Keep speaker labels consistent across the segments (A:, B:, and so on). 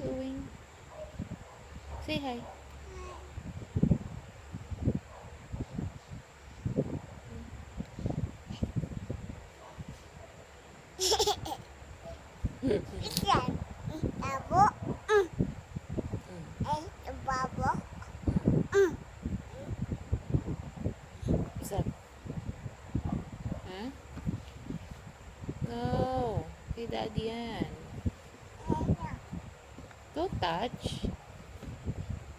A: doing? Say hi.
B: Ikan, babo, babo.
A: What's up? Huh? No. Kay daddy yan. Don't touch.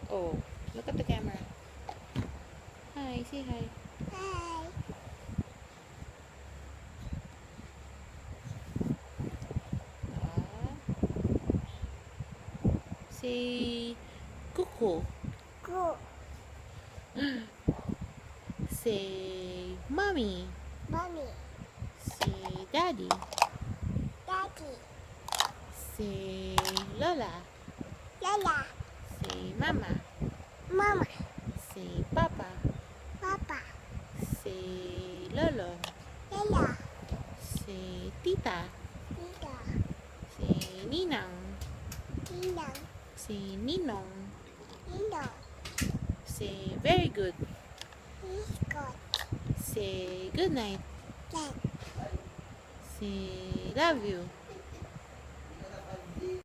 A: Oh, look at the camera. Hi, say hi.
B: Hi.
A: Ah. Say cuckoo.
B: Go,
A: Say mommy.
B: mommy,
A: Say daddy.
B: daddy,
A: Say Lola.
B: Lala,
A: Say mama.
B: mama,
A: Say papa.
B: papa,
A: Say lolo.
B: Lala,
A: Say tita.
B: Tita,
A: Say ninang.
B: Ninang,
A: Say ninong.
B: Nino,
A: Say very good.
B: God,
A: Say good night.
B: Dad,
A: Say love you.